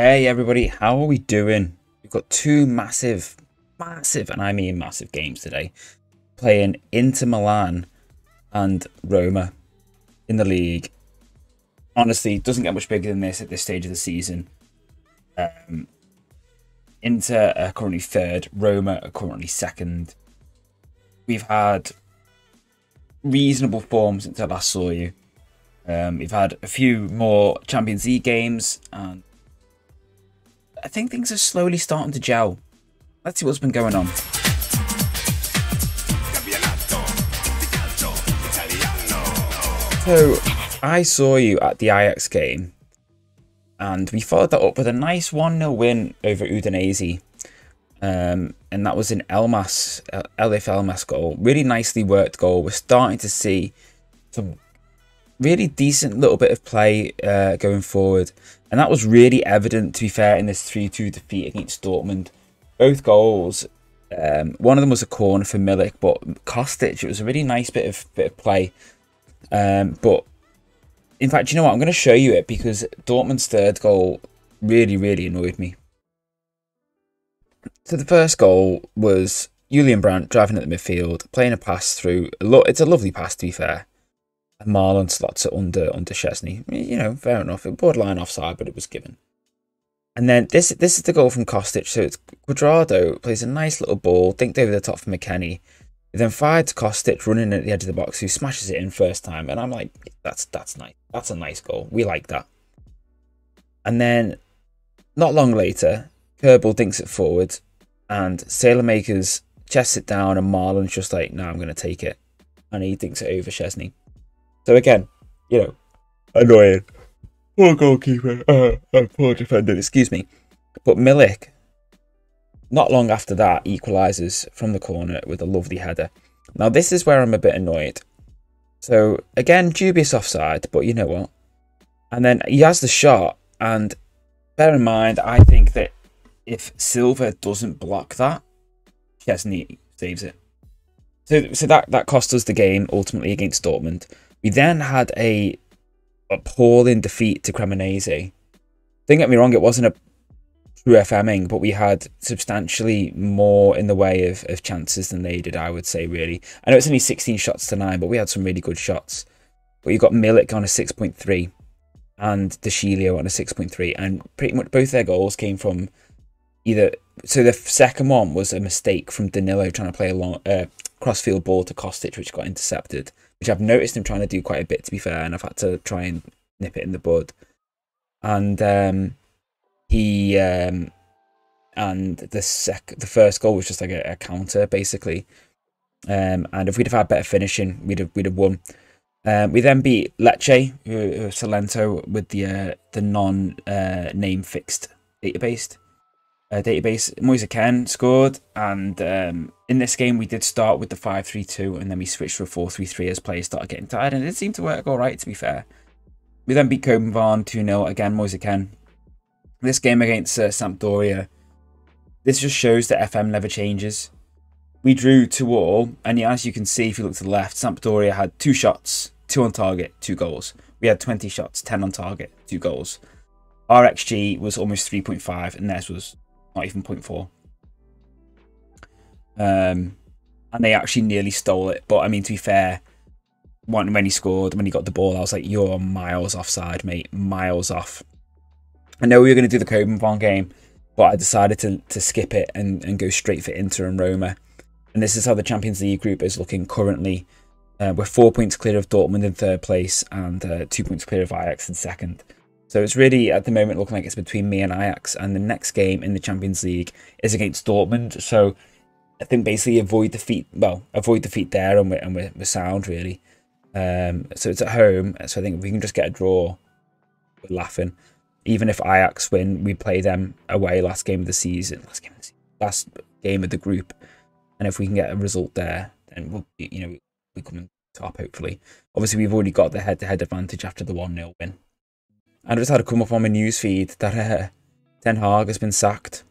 Hey everybody, how are we doing? We've got two massive, and I mean massive games today. Playing Inter Milan and Roma in the league. Honestly, it doesn't get much bigger than this at this stage of the season. Inter are currently third, Roma are currently second. We've had reasonable form since I last saw you. We've had a few more Champions League games, and I think things are slowly starting to gel. Let's see what's been going on. So, I saw you at the Ajax game, and we followed that up with a nice 1-0 win over Udinese. And that was an Elmas goal. Really nicely worked goal. We're starting to see some really decent little bit of play going forward. And that was really evident, to be fair, in this 3-2 defeat against Dortmund. Both goals, one of them was a corner for Milik, but Kostic, it was a really nice bit of play. But in fact, you know what? I'm going to show you it because Dortmund's third goal really annoyed me. So the first goal was Julian Brandt driving at the midfield, playing a pass through. It's a lovely pass, to be fair. Milan slots it under Szczesny. You know, fair enough. It borderline offside, but it was given. And then this is the goal from Kostic. So it's Cuadrado plays a nice little ball, dinked over the top for McKennie. He then fired to Kostic running at the edge of the box, who smashes it in first time. And I'm like, that's nice. That's a nice goal. We like that. And then not long later, Kerbal dinks it forward, and Sailormakers chests it down, and Marlon's just like, no, I'm going to take it. And he dinks it over Szczesny. So again, you know, annoying. Poor goalkeeper, poor defender, excuse me. But Milik, not long after that, equalises from the corner with a lovely header. Now this is where I'm a bit annoyed. So again, dubious offside, but you know what? And then he has the shot, and bear in mind, I think that if Silva doesn't block that, Szczesny saves it. So that cost us the game ultimately against Dortmund. We then had a appalling defeat to Cremonese. Don't get me wrong, it wasn't a true FMing, but we had substantially more in the way of chances than they did, I would say, really. I know it's only 16 shots to 9, but we had some really good shots. But you've got Milik on a 6.3 and De Sciglio on a 6.3, and pretty much both their goals came from either... So the second one was a mistake from Danilo trying to play a long crossfield ball to Kostic, which got intercepted, which I've noticed him trying to do quite a bit, to be fair, and I've had to try and nip it in the bud. And the first goal was just like a counter, basically. And if we'd have had better finishing, we'd have won. We then beat Lecce, Salento, with the non-name fixed database. Moise Kean scored, and in this game we did start with the 5-3-2, and then we switched to a 4-3-3 as players started getting tired, and it seemed to work all right, to be fair. We then beat Copenhagen 2-0, again Moise Kean. This game against Sampdoria, this just shows that FM never changes. We drew 2-2, and as you can see if you look to the left, Sampdoria had 2 shots, 2 on target, 2 goals. We had 20 shots, 10 on target, 2 goals. Our XG was almost 3.5, and theirs was not even 0.4. And they actually nearly stole it. But I mean, to be fair, when he scored, when he got the ball, I was like, you're miles offside, mate. Miles off. I know we were going to do the Copenhagen game, but I decided to skip it and go straight for Inter and Roma. And this is how the Champions League group is looking currently. We're 4 points clear of Dortmund in third place, and 2 points clear of Ajax in second. So it's really, at the moment, looking like it's between me and Ajax, and the next game in the Champions League is against Dortmund. So I think basically avoid defeat there, and we're sound, really. So it's at home, so I think if we can just get a draw, we're laughing. Even if Ajax win, we play them away last game of the group, and if we can get a result there, then we'll come in top, hopefully. Obviously, we've already got the head-to-head advantage after the 1-0 win. And I just had to come up on my newsfeed that Ten Hag has been sacked.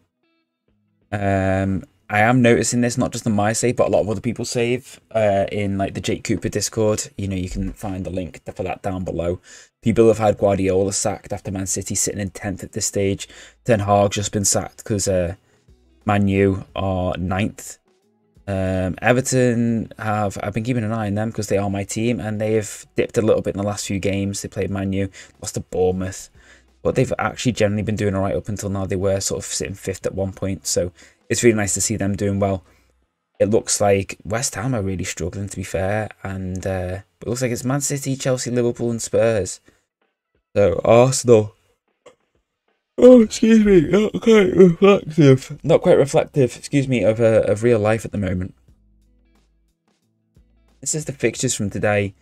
I am noticing this not just on my save, but a lot of other people save in like the Jake Cooper Discord. You know, you can find the link for that down below. People have had Guardiola sacked after Man City sitting in 10th at this stage. Ten Hag's just been sacked because Man U are 9th. Everton I've been keeping an eye on them because they are my team, and they've dipped a little bit in the last few games. They played Man U, lost to Bournemouth, but they've actually generally been doing all right up until now. They were sort of sitting 5th at one point, so it's really nice to see them doing well. It looks like West Ham are really struggling, to be fair, and it looks like it's Man City, Chelsea, Liverpool and Spurs. So Arsenal, oh excuse me, not quite reflective, excuse me, of real life at the moment. This is the fixtures from today.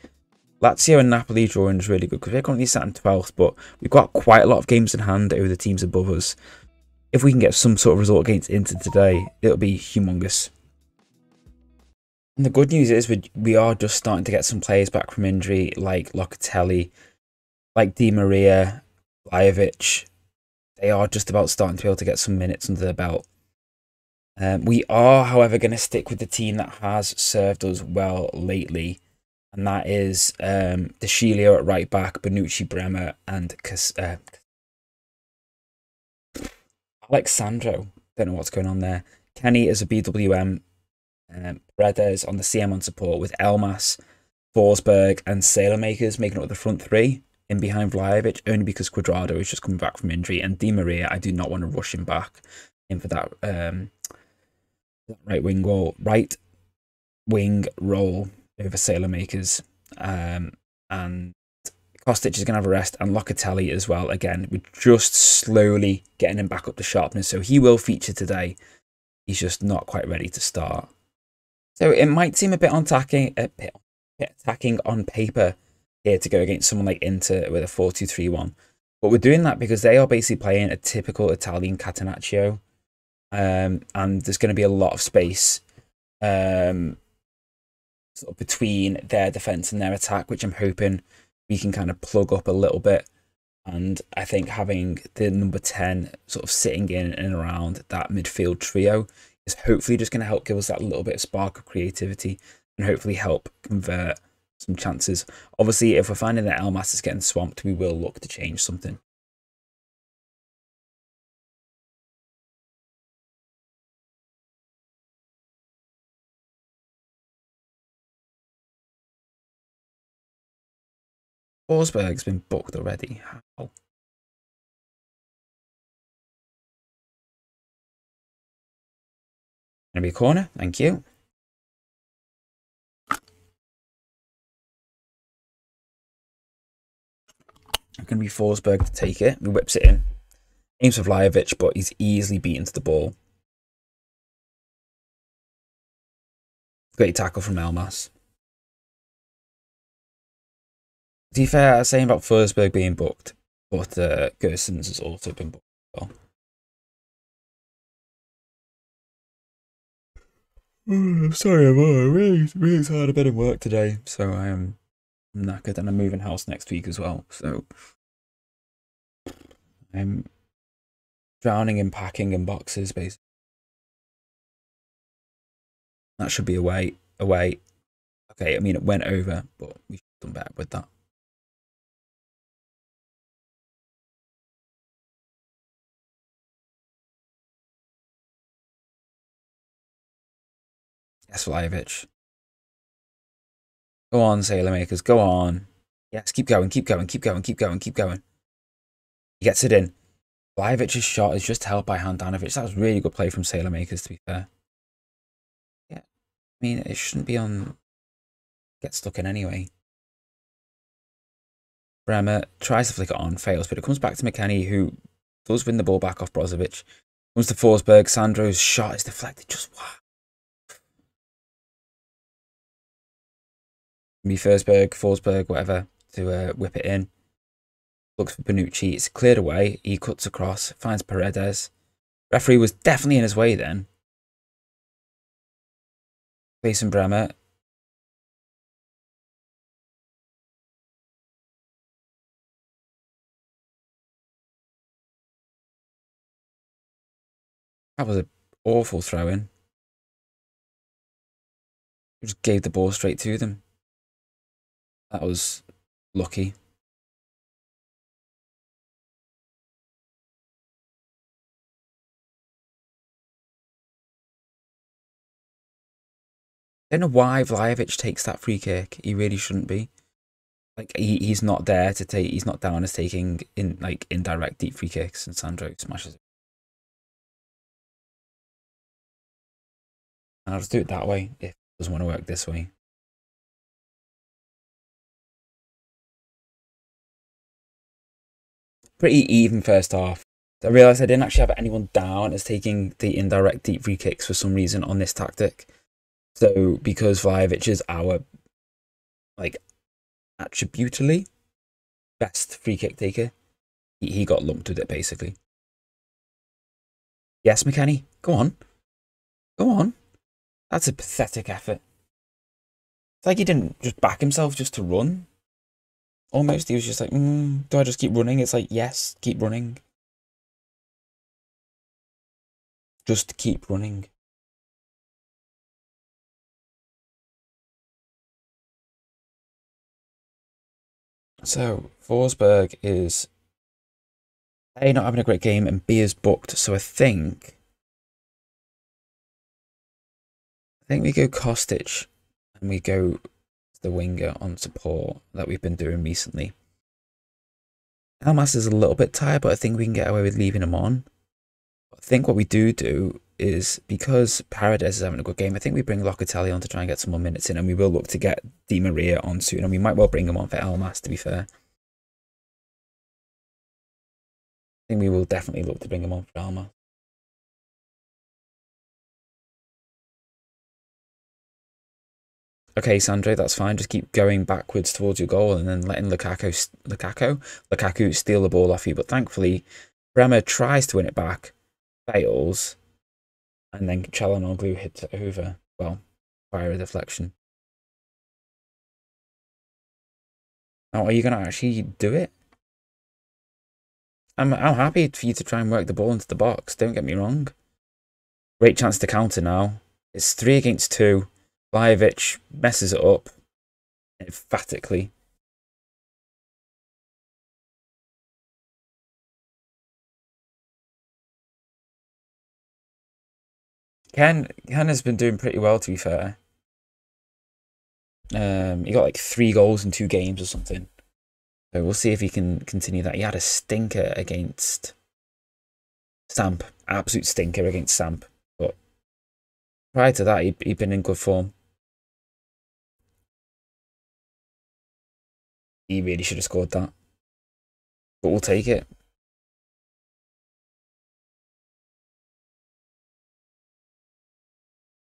Lazio and Napoli drawing is really good because we're currently sat in 12th, but we've got quite a lot of games in hand over the teams above us. If we can get some sort of result against Inter today, it'll be humongous. And the good news is we are just starting to get some players back from injury, like Locatelli, like Di Maria, Vlahovic. They are just about starting to be able to get some minutes under their belt. We are, however, going to stick with the team that has served us well lately, and that is De Sciglio at right back, Bonucci, Bremer, and Alexandro. Don't know what's going on there. Kenny as a BWM, Paredes on the CM on support with Elmas, Forsberg, and Sailormakers making up the front three in behind Vlahovic, only because Cuadrado is just coming back from injury, and Di Maria, I do not want to rush him back in for that right wing role over Sailormakers, and Kostic is going to have a rest, and Locatelli as well. Again, we're just slowly getting him back up to sharpness, so he will feature today. He's just not quite ready to start. So it might seem a bit attacking on paper here to go against someone like Inter with a 4-2-3-1. But we're doing that because they are basically playing a typical Italian catenaccio. And there's going to be a lot of space sort of between their defence and their attack, which I'm hoping we can kind of plug up a little bit. And I think having the number 10 sort of sitting in and around that midfield trio is hopefully just going to help give us that little bit of spark of creativity and hopefully help convert some chances. Obviously, if we're finding that Elmas is getting swamped, we will look to change something. Forsberg's been booked already. How? Gonna be a corner, thank you. Going to be Forsberg to take it. He whips it in. Aims for Vlahovic, but he's easily beaten to the ball. Great tackle from Elmas. To be fair, I was saying about Forsberg being booked, but Gersons has also been booked as well. I'm sorry, I'm really tired. I've been in work today, so I am knackered, and I'm moving house next week as well. So I'm drowning in packing and boxes, basically. That should be away. Okay, I mean, it went over, but we should have done better with that. Yes, Vlahovic. Go on, Sailormakers, go on. Yes, keep going. He gets it in. Vlahovic's shot is just held by Handanovic. That was really good play from Sailormakers, to be fair. Yeah, I mean, it shouldn't be on... Get stuck in anyway. Bremer tries to flick it on, fails, but it comes back to McKennie, who does win the ball back off Brozovic. Comes to Forsberg. Sandro's shot is deflected. Just wow. Forsberg, whatever, to whip it in. Looks for Bonucci. It's cleared away. He cuts across, finds Paredes. Referee was definitely in his way then. Facing Bremer. That was an awful throw in. Just gave the ball straight to them. That was lucky. I don't know why Vlahovic takes that free kick. He really shouldn't be. Like he's not there to take. He's not down as taking in like indirect deep free kicks, and Sandro smashes it. And I'll just do it that way if it doesn't want to work this way. Pretty even first half. I realised I didn't actually have anyone down as taking the indirect deep free kicks for some reason on this tactic. So because Vlahovic is our like attributally best free kick taker, he got lumped with it basically. Yes, McKennie, go on. Go on. That's a pathetic effort. It's like he didn't just back himself just to run. Almost, he was just like, do I just keep running? It's like, yes, keep running. Just keep running. So, Forsberg is A, not having a great game, and B, is booked. So I think we go Kostic and we go the winger on support that we've been doing recently. Almas is a little bit tired, but I think we can get away with leaving him on. I think what we do is, because Paredes is having a good game, I think we bring Locatelli on to try and get some more minutes in, and we will look to get Di Maria on soon, and we might well bring him on for Almas, to be fair. I think we will definitely look to bring him on for Almas. Okay, Sandro, that's fine. Just keep going backwards towards your goal and then letting Lukaku steal the ball off you. But thankfully, Bremer tries to win it back, fails, and then Çalhanoğlu hits it over. Well, via a deflection. Oh, are you going to actually do it? I'm happy for you to try and work the ball into the box. Don't get me wrong. Great chance to counter now. It's 3 against 2. Vlahovic messes it up emphatically. Ken has been doing pretty well, to be fair. He got like 3 goals in 2 games or something. So we'll see if he can continue that. He had a stinker against Samp. Absolute stinker against Samp. But prior to that, he'd been in good form. He really should have scored that. But we'll take it.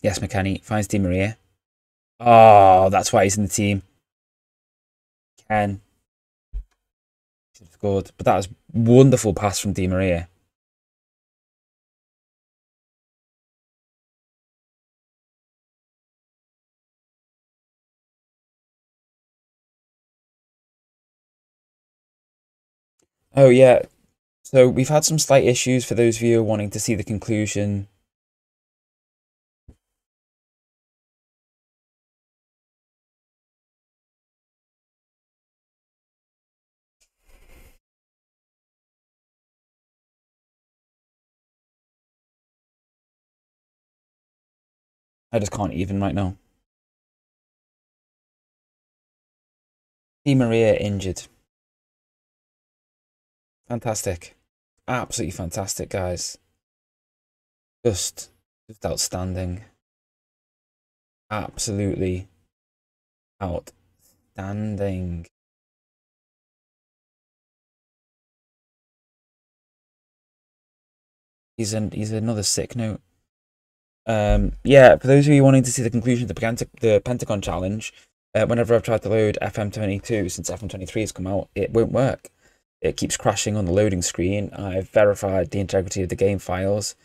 Yes, McKennie finds Di Maria. Oh, that's why he's in the team. Ken should have scored. But that was wonderful pass from Di Maria. Oh, yeah. So we've had some slight issues for those of you wanting to see the conclusion. I just can't even right now. Di Maria injured. Fantastic. Absolutely fantastic, guys. Just outstanding. Absolutely outstanding. He's another sick note. Yeah, for those of you wanting to see the conclusion of the Pentagon challenge, whenever I've tried to load FM22 since FM23 has come out, it won't work. It keeps crashing on the loading screen. I've verified the integrity of the game files.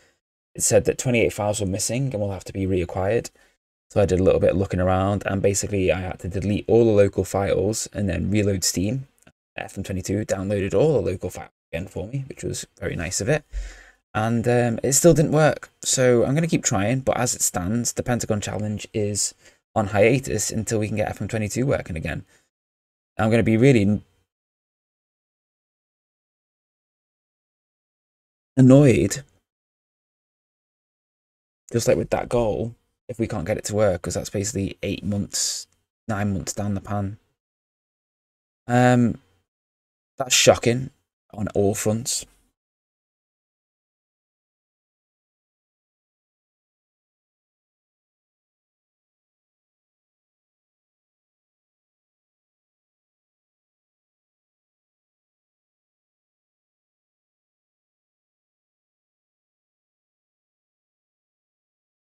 It said that 28 files were missing and will have to be reacquired. So I did a little bit of looking around, and basically I had to delete all the local files and then reload Steam. FM22 downloaded all the local files again for me, which was very nice of it. And it still didn't work. So I'm going to keep trying, but as it stands, the Pentagon challenge is on hiatus until we can get FM22 working again. I'm going to be really annoyed, just like with that goal, if we can't get it to work, because that's basically 8 months, 9 months down the pan. That's shocking on all fronts.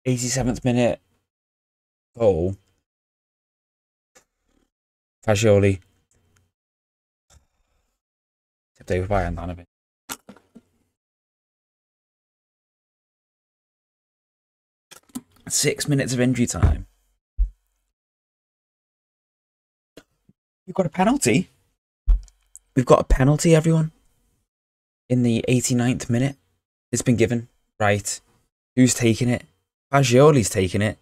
'87th minute goal. Fagioli. Tipped over by Andanovic. Six minutes of injury time. We've got a penalty. We've got a penalty, everyone. In the 89th minute. It's been given. Right. Who's taking it? Fagioli's taking it.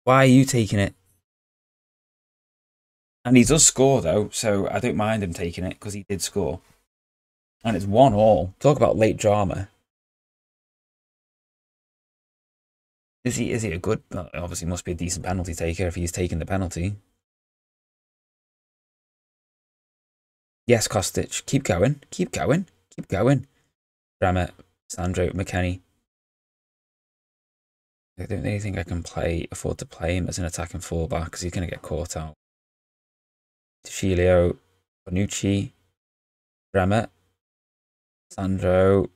Why are you taking it? And he does score, though, so I don't mind him taking it, because he did score. And it's 1-1. Talk about late drama. Is he a good... Well, obviously must be a decent penalty taker if he's taking the penalty. Yes, Kostic. Keep going. Keep going. Keep going. Bremer, Sandro, McKennie. I don't really think I can afford to play him as an attacking fullback because he's going to get caught out. Chilio, Bonucci, Bremer, Sandro.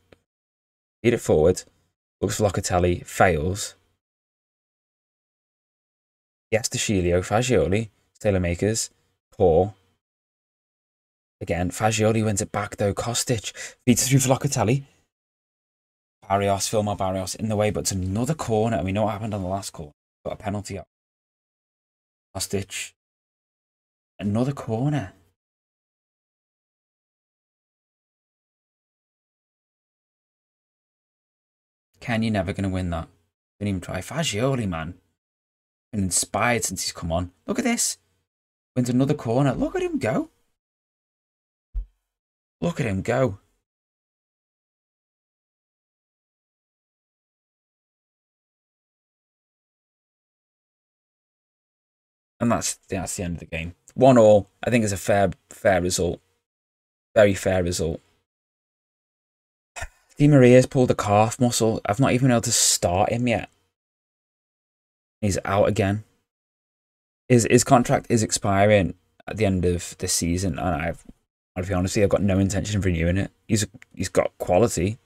Feed it forward. Looks for Locatelli. Fails. Yes to Chilio. Fagioli. Makers. Poor. Again, Fagioli wins it back though. Kostic feeds it through for Locatelli. Barrios, Filmar Barrios in the way, but it's another corner. And we know what happened on the last corner. Got a penalty up. Kostic. Another corner. Ken, you're never going to win that. Didn't even try. Fagioli, man. Been inspired since he's come on. Look at this. Wins another corner. Look at him go. Look at him go. And that's the end of the game. 1-1, I think, is a fair result. Very fair result. Di Maria's pulled a calf muscle. I've not even been able to start him yet. He's out again. His contract is expiring at the end of this season, and I'll be honest with you, I've got no intention of renewing it. He's got quality,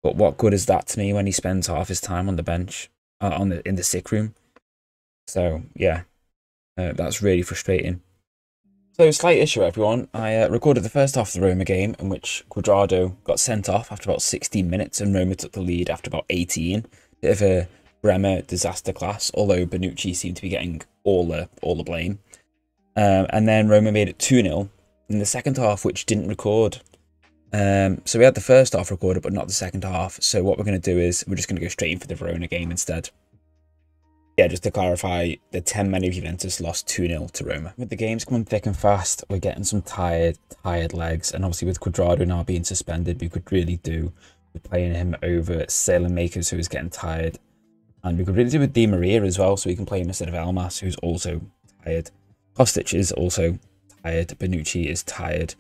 but what good is that to me when he spends half his time on the bench, in the sick room? So yeah, that's really frustrating. So slight issue, everyone. I recorded the first half of the Roma game in which Cuadrado got sent off after about 16 minutes, and Roma took the lead after about 18. Bit of a Bremer disaster class, although Bonucci seemed to be getting all the blame. And then Roma made it 2-0 in the second half, which didn't record. So we had the first half recorded, but not the second half. So what we're going to do is we're just going to go straight in for the Verona game instead. Yeah, just to clarify, the 10 men of Juventus lost 2-0 to Roma. With the games coming thick and fast, we're getting some tired legs. And obviously with Cuadrado now being suspended, we could really do with playing him over Makers, who is getting tired. And we could really do with Di Maria as well, so we can play him instead of Elmas, who's also tired. Kostic is also tired. Bonucci is tired.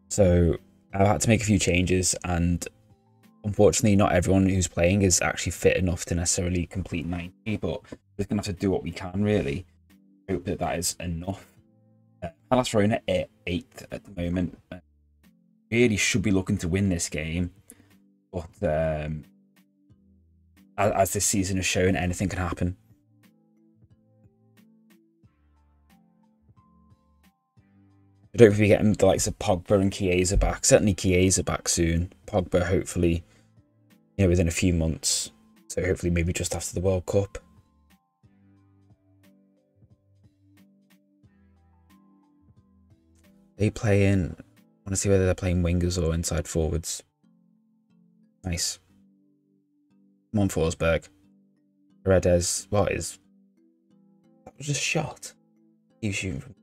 So I've had to make a few changes, and unfortunately not everyone who's playing is actually fit enough to necessarily complete 90, but we're going to have to do what we can, really. Hope that that is enough. Hellas Verona at 8th at the moment. Really should be looking to win this game, but as this season has shown, anything can happen. I don't know if we get the likes of Pogba and Chiesa back. Certainly Chiesa back soon. Pogba hopefully, within a few months. So hopefully maybe just after the World Cup. They play in. I want to see whether they're playing wingers or inside forwards. Nice. Come on, Forsberg. Paredes. What is was just shot. He was shooting from.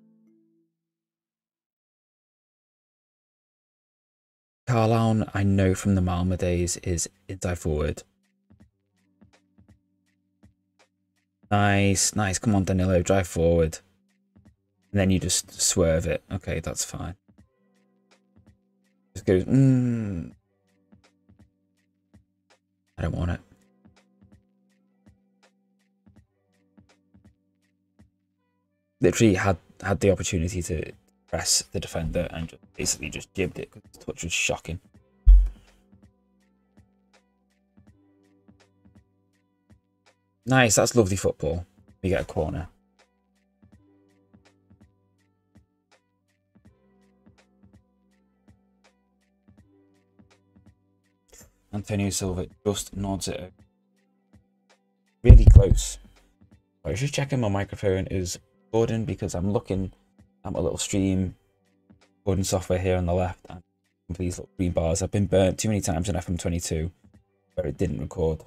Carlown, I know from the Malmo days, is inside forward. Nice, nice. Come on, Danilo, drive forward. And then you just swerve it. Okay, that's fine. Just goes, I don't want it. Literally had the opportunity to press the defender and basically just jibbed it because the touch was shocking. Nice, that's lovely football. We get a corner. Antonio Silva just nods it. Really close. I was just checking my microphone is recording because I'm looking at my little stream recording software here on the left and these little green bars. I've been burnt too many times in FM23 where it didn't record.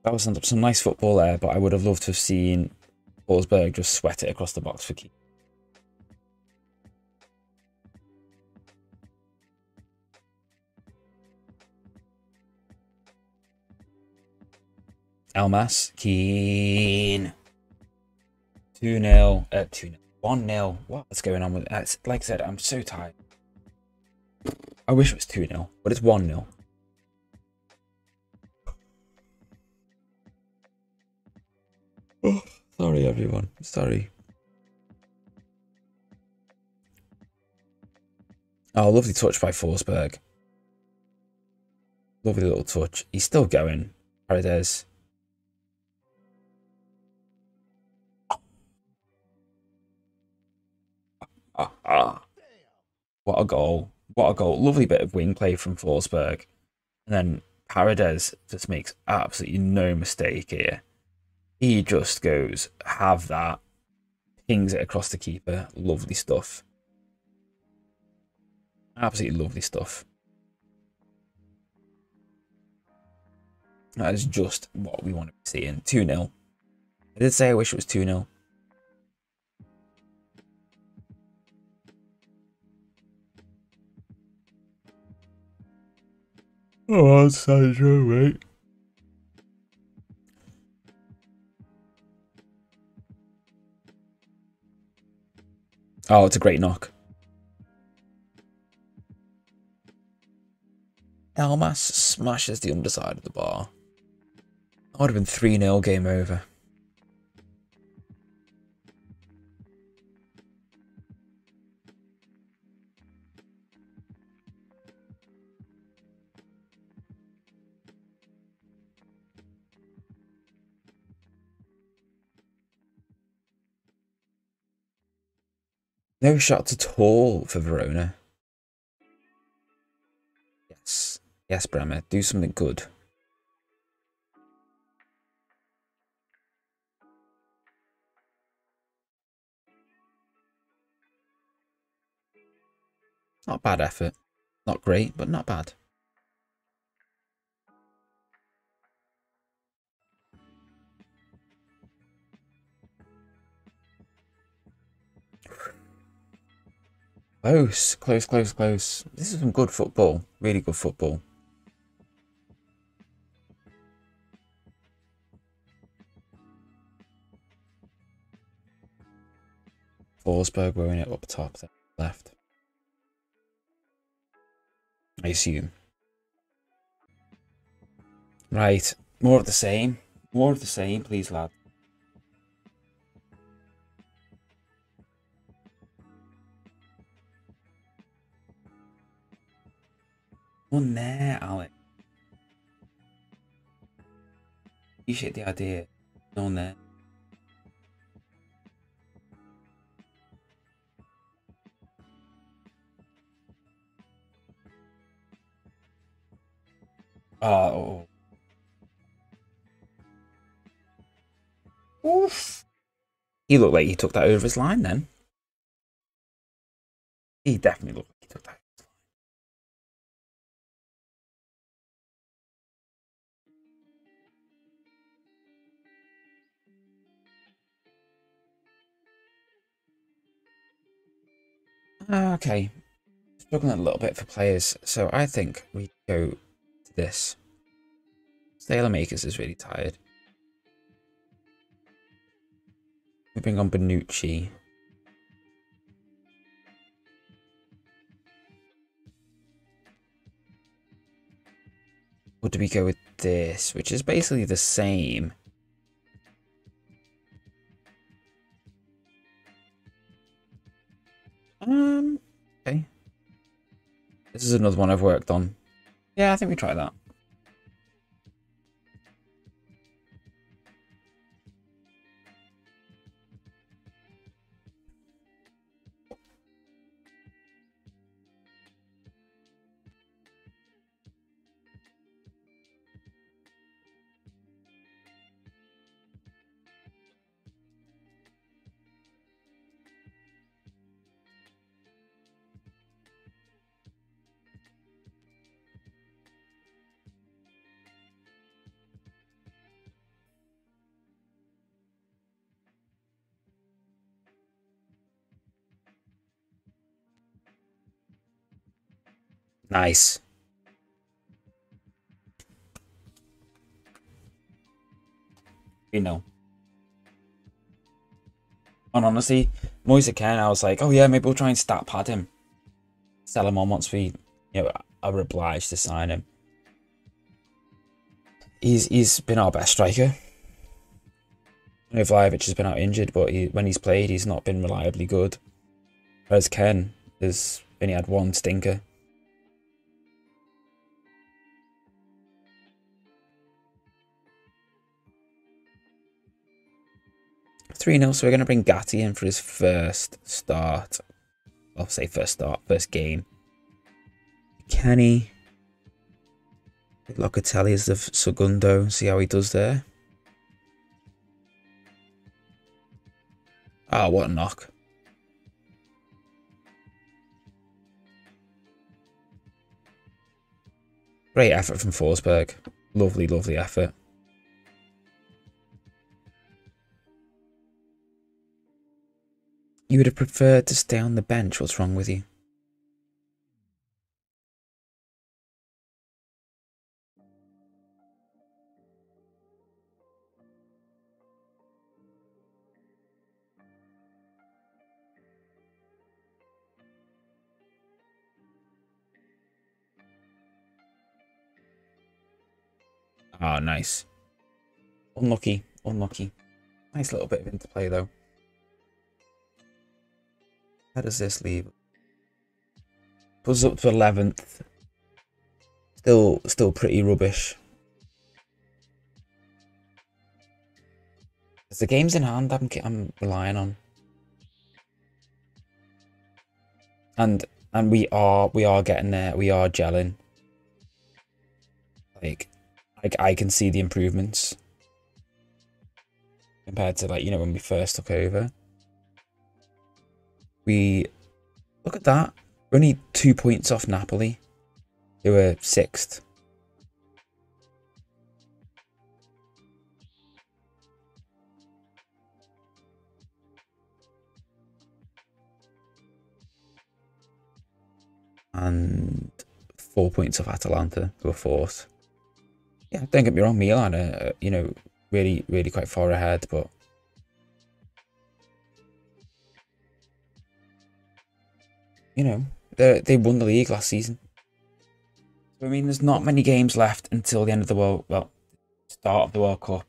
That was some nice football there, but I would have loved to have seen Forsberg just sweat it across the box for keep. Elmas, Keane. 2-0, 2-0, 1-0. What's going on with it? Like I said, I'm so tired. I wish it was 2-0, but it's 1-0. Oh, sorry, everyone. Sorry. Oh, lovely touch by Forsberg. Lovely little touch. He's still going. Paredes. What a goal. What a goal. Lovely bit of wing play from Forsberg. And then Paredes just makes absolutely no mistake here. He just goes, have that. Pings it across the keeper. Lovely stuff. Absolutely lovely stuff. That is just what we want to be seeing. 2-0. I did say I wish it was 2-0. Oh, that's Sandro, mate. Oh, it's a great knock. Elmas smashes the underside of the bar. That would have been 3-0, game over. No shots at all for Verona. Yes. Yes, Bremer. Do something good. Not bad effort. Not great, but not bad. Close, close, close, close. This is some good football. Really good football. Forsberg wearing it up top, left. I assume. Right, more of the same. More of the same, please, lad. One there, Alex. You shit the idea. No one there. Oh. Oof. He looked like he took that over his line then. He definitely looked like he took that. Okay. Struggling a little bit for players, so I think we go to this. Sailor Makers is really tired. We bring on Bonucci. Or do we go with this, which is basically the same? Okay. This is another one I've worked on. Yeah, I think we try that. Nice. You know. And honestly, Moise Kean, I was like, oh yeah, maybe we'll try and stat pad him. Sell him on once we, are obliged to sign him. He's been our best striker. I know Vlahovic has been out injured, but when he's played, he's not been reliably good. Whereas Ken has only had one stinker. (3-0), so we're going to bring Gatti in for his first start. I'll say first game. Kenny. Locatelli is the segundo. See how he does there. Ah, what a knock. Great effort from Forsberg. Lovely, lovely effort. You would have preferred to stay on the bench. What's wrong with you? Ah, nice. Unlucky, unlucky. Nice little bit of interplay though. How does this leave? Puts up to 11th. Still pretty rubbish. It's the games in hand I'm relying on. And we are getting there. We are gelling. Like I can see the improvements compared to when we first took over. We look at that. We're only 2 points off Napoli, who are 6th. And 4 points off Atalanta, who are 4th. Yeah, don't get me wrong, Milan are really, really quite far ahead, but they won the league last season. So, I mean, there's not many games left until the end of the start of the World Cup.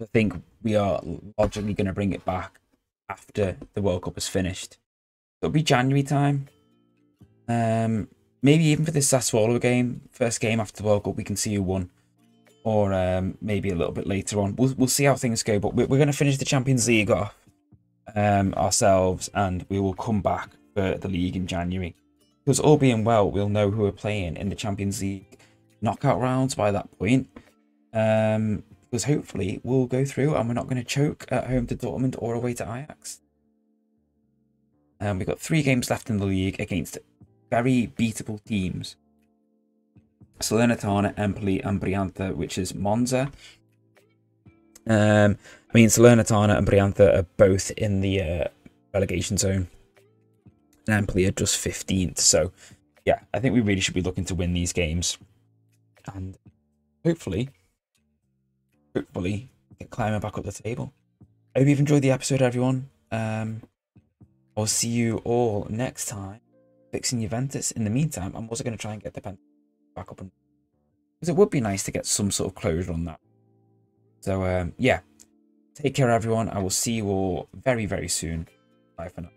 I think we are logically going to bring it back after the World Cup is finished. It'll be January time. Maybe even for this Sassuolo game, first game after the World Cup, we can see who won. Or maybe a little bit later on. We'll see how things go. But we're going to finish the Champions League off ourselves, and we will come back for the league in January. Because all being well, we'll know who we're playing in the Champions League knockout rounds by that point. Because hopefully we'll go through and we're not going to choke at home to Dortmund or away to Ajax. We've got 3 games left in the league against very beatable teams. Salernitana, Empoli and Brianza, which is Monza. Salernitana and Brianza are both in the relegation zone. and Empoli are just 15th. So, yeah, I think we really should be looking to win these games. And hopefully get climbing back up the table. I hope you've enjoyed the episode, everyone. I'll see you all next time fixing Juventus. In the meantime, I'm also going to try and get the pen back up, because it would be nice to get some sort of closure on that. So, yeah, take care, everyone. I will see you all very, very soon. Bye for now.